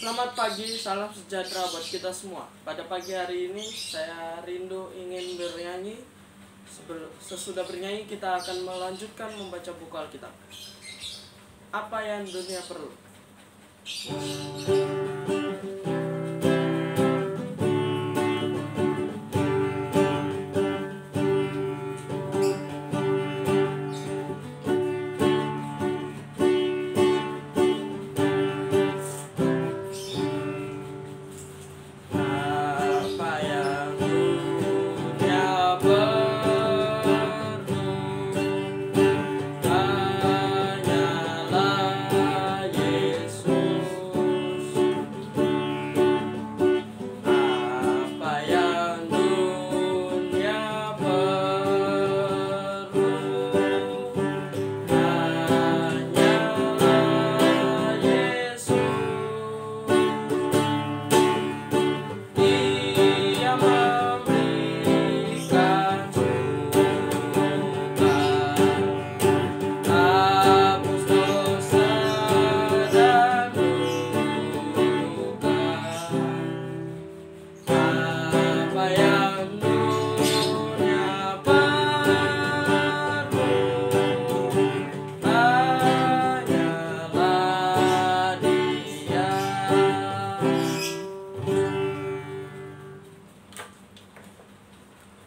Selamat pagi, salam sejahtera buat kita semua. Pada pagi hari ini saya rindu ingin bernyanyi. Sesudah bernyanyi kita akan melanjutkan membaca buku Alkitab. Apa yang dunia perlu?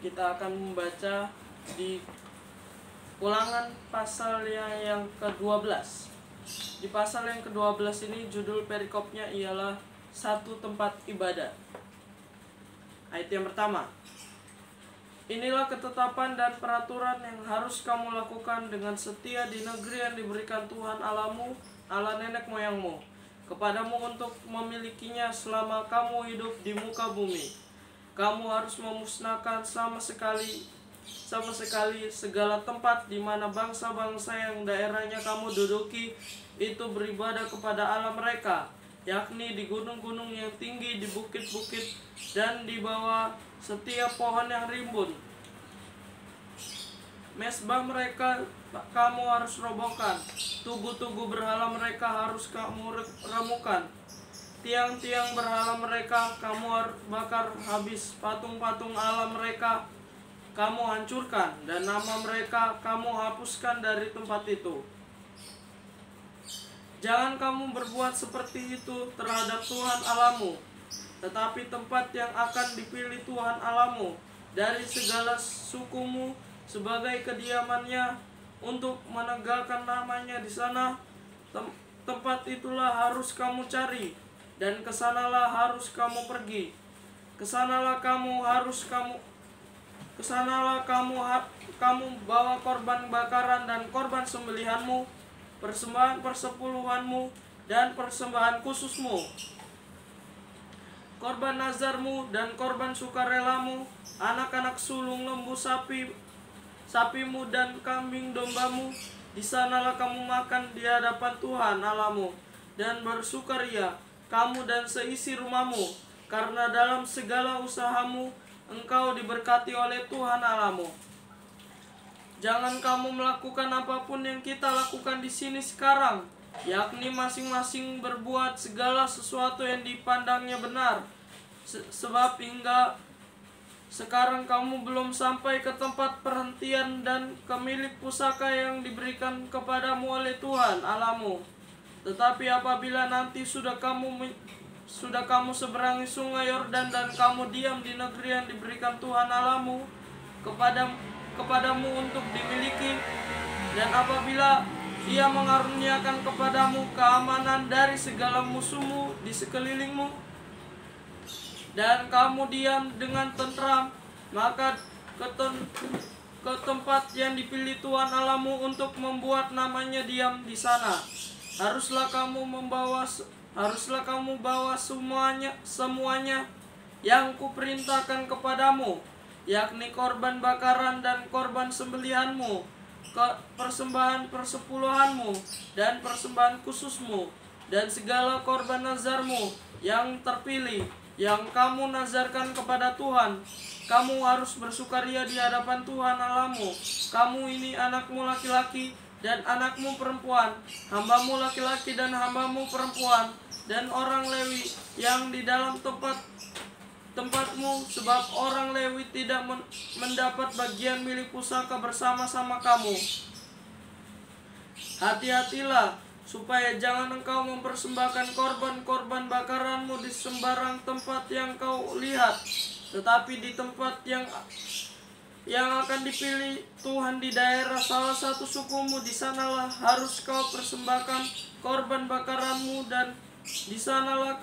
Kita akan membaca di Ulangan pasal yang ke-12. Di pasal yang ke-12 ini judul perikopnya ialah satu tempat ibadah. Ayat yang pertama. Inilah ketetapan dan peraturan yang harus kamu lakukan dengan setia di negeri yang diberikan Tuhan Allahmu, Allah nenek moyangmu, kepadamu untuk memilikinya selama kamu hidup di muka bumi. Kamu harus memusnahkan sama sekali segala tempat di mana bangsa-bangsa yang daerahnya kamu duduki itu beribadah kepada Allah mereka, yakni di gunung-gunung yang tinggi, di bukit-bukit, dan di bawah setiap pohon yang rimbun. Mesbah mereka kamu harus robohkan, tugu-tugu berhala mereka harus kamu remukan. Tiang-tiang berhala mereka kamu bakar habis, patung-patung Allah mereka kamu hancurkan, dan nama mereka kamu hapuskan dari tempat itu. Jangan kamu berbuat seperti itu terhadap Tuhan Allahmu, tetapi tempat yang akan dipilih Tuhan Allahmu dari segala sukumu sebagai kediamannya untuk menegakkan namanya di sana, tempat itulah harus kamu cari, dan kesanalah harus kamu pergi. Kesanalah kamu bawa korban bakaran dan korban sembelihanmu, persembahan persepuluhanmu dan persembahan khususmu, korban nazarmu dan korban sukarelamu, anak-anak sulung lembu sapimu dan kambing dombamu. Di sanalah kamu makan di hadapan Tuhan Allahmu dan bersukaria, kamu dan seisi rumahmu, karena dalam segala usahamu engkau diberkati oleh Tuhan Allahmu. Jangan kamu melakukan apapun yang kita lakukan di sini sekarang, yakni masing-masing berbuat segala sesuatu yang dipandangnya benar, sebab hingga sekarang kamu belum sampai ke tempat perhentian dan ke milik pusaka yang diberikan kepadamu oleh Tuhan Allahmu. Tetapi apabila nanti sudah kamu seberangi sungai Yordan dan kamu diam di negeri yang diberikan Tuhan Allahmu kepadamu untuk dimiliki, dan apabila Ia mengaruniakan kepadamu keamanan dari segala musuhmu di sekelilingmu, dan kamu diam dengan tentram, maka ke tempat yang dipilih Tuhan Allahmu untuk membuat namanya diam di sana, haruslah kamu bawa semuanya yang kuperintahkan kepadamu, yakni korban bakaran dan korban sembelihanmu, persembahan persepuluhanmu dan persembahan khususmu, dan segala korban nazarmu yang terpilih yang kamu nazarkan kepada Tuhan. Kamu harus bersukaria di hadapan Tuhan Allahmu. Kamu ini anakmu laki-laki dan anakmu perempuan, hambamu laki-laki dan hambamu perempuan, dan orang Lewi yang di dalam tempatmu, sebab orang Lewi tidak mendapat bagian milik pusaka bersama-sama kamu. Hati-hatilah, supaya jangan engkau mempersembahkan korban-korban bakaranmu di sembarang tempat yang kau lihat, tetapi di tempat yang akan dipilih Tuhan di daerah salah satu sukumu, di sanalah harus kau persembahkan korban bakaranmu, dan di sanalah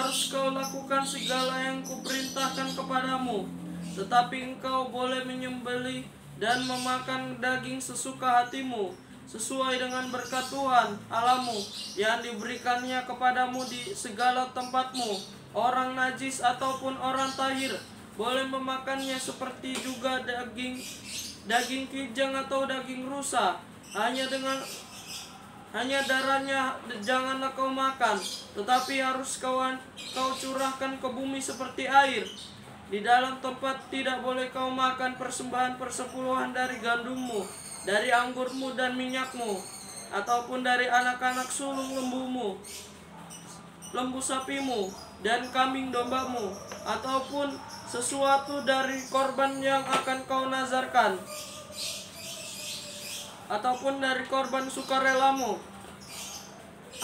harus kau lakukan segala yang kuperintahkan kepadamu. Tetapi engkau boleh menyembelih dan memakan daging sesuka hatimu, sesuai dengan berkat Tuhan Allahmu yang diberikannya kepadamu di segala tempatmu. Orang najis ataupun orang tahir boleh memakannya, seperti juga daging kijang atau daging rusa. Hanya darahnya janganlah kau makan, tetapi harus kau curahkan ke bumi seperti air. Di dalam tempat tidak boleh kau makan persembahan persepuluhan dari gandummu, dari anggurmu dan minyakmu, ataupun dari anak-anak sulung lembu sapimu dan kambing dombamu, ataupun sesuatu dari korban yang akan kau nazarkan, ataupun dari korban sukarelamu,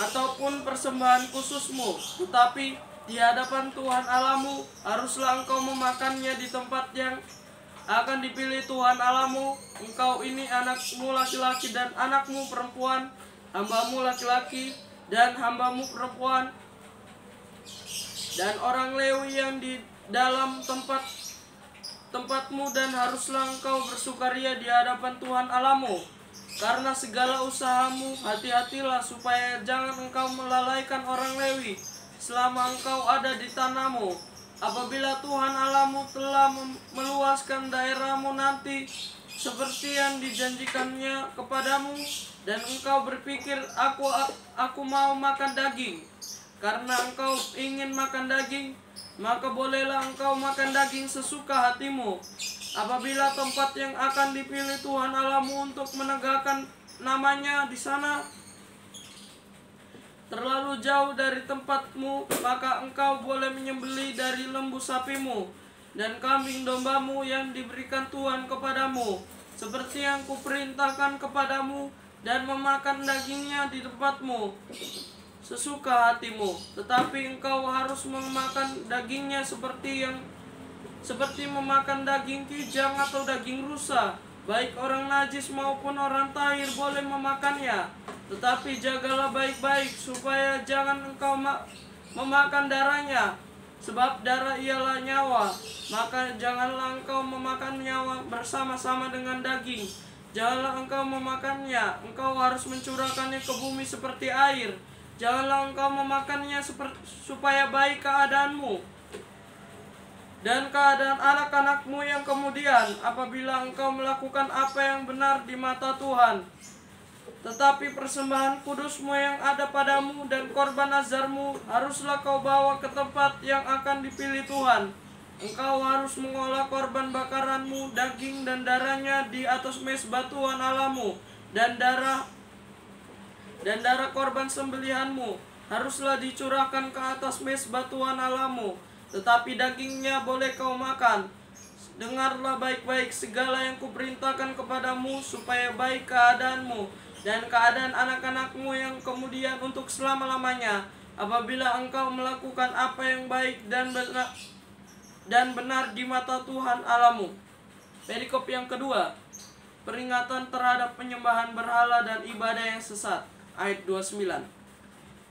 ataupun persembahan khususmu. Tetapi di hadapan Tuhan Allahmu haruslah engkau memakannya di tempat yang akan dipilih Tuhan Allahmu. Engkau ini anakmu laki-laki dan anakmu perempuan, hambamu laki-laki dan hambamu perempuan, dan orang Lewi yang di dalam tempatmu, dan haruslah engkau bersukaria di hadapan Tuhan Allahmu karena segala usahamu. Hati-hatilah supaya jangan engkau melalaikan orang Lewi selama engkau ada di tanahmu. Apabila Tuhan Allahmu telah meluaskan daerahmu nanti seperti yang dijanjikannya kepadamu, dan engkau berpikir aku mau makan daging, karena engkau ingin makan daging, maka bolehlah engkau makan daging sesuka hatimu. Apabila tempat yang akan dipilih Tuhan Allahmu untuk menegakkan namanya di sana terlalu jauh dari tempatmu, maka engkau boleh menyembelih dari lembu sapimu dan kambing dombamu yang diberikan Tuhan kepadamu, seperti yang kuperintahkan kepadamu, dan memakan dagingnya di tempatmu sesuka hatimu. Tetapi engkau harus memakan dagingnya seperti memakan daging kijang atau daging rusa. Baik orang najis maupun orang tahir boleh memakannya. Tetapi jagalah baik-baik supaya jangan engkau memakan darahnya, sebab darah ialah nyawa. Maka janganlah engkau memakan nyawa bersama-sama dengan daging. Janganlah engkau memakannya. Engkau harus mencurahkannya ke bumi seperti air. Janganlah engkau memakannya supaya baik keadaanmu dan keadaan anak-anakmu yang kemudian, apabila engkau melakukan apa yang benar di mata Tuhan. Tetapi persembahan kudusmu yang ada padamu dan korban nazarmu haruslah kau bawa ke tempat yang akan dipilih Tuhan. Engkau harus mengolah korban bakaranmu, daging dan darahnya di atas mezbah Tuhan Allahmu, dan darah korban sembelihanmu haruslah dicurahkan ke atas mezbah Tuhan Allahmu. Tetapi dagingnya boleh kau makan. Dengarlah baik-baik segala yang kuperintahkan kepadamu, supaya baik keadaanmu dan keadaan anak-anakmu yang kemudian untuk selama-lamanya, apabila engkau melakukan apa yang baik dan benar di mata Tuhan Allahmu. Perikop yang kedua, peringatan terhadap penyembahan berhala dan ibadah yang sesat. Ayat 29.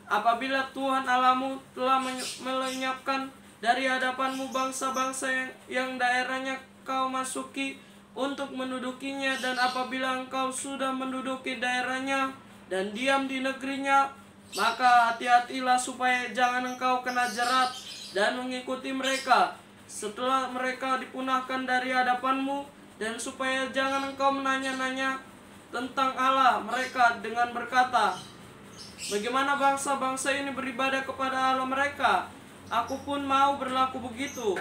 Apabila Tuhan Allahmu telah melenyapkan dari hadapanmu bangsa-bangsa yang daerahnya kau masuki untuk mendudukinya, dan apabila engkau sudah menduduki daerahnya dan diam di negerinya, maka hati-hatilah supaya jangan engkau kena jerat dan mengikuti mereka setelah mereka dipunahkan dari hadapanmu, dan supaya jangan engkau menanya-nanya tentang Allah mereka dengan berkata, bagaimana bangsa-bangsa ini beribadah kepada Allah mereka? Aku pun mau berlaku begitu.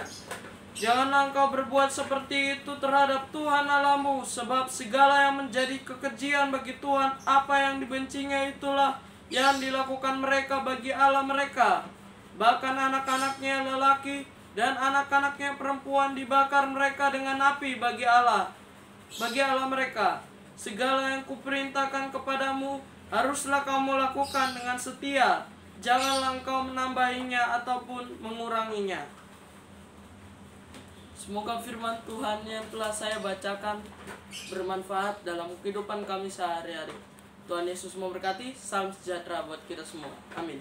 Janganlah engkau berbuat seperti itu terhadap Tuhan Allahmu, sebab segala yang menjadi kekejian bagi Tuhan, apa yang dibencinya itulah yang dilakukan mereka bagi Allah mereka. Bahkan anak-anaknya lelaki dan anak-anaknya perempuan dibakar mereka dengan api bagi Allah mereka. Segala yang kuperintahkan kepadamu haruslah kamu lakukan dengan setia. Janganlah engkau menambahinya ataupun menguranginya. Semoga firman Tuhan yang telah saya bacakan bermanfaat dalam kehidupan kami sehari-hari. Tuhan Yesus memberkati. Salam sejahtera buat kita semua. Amin.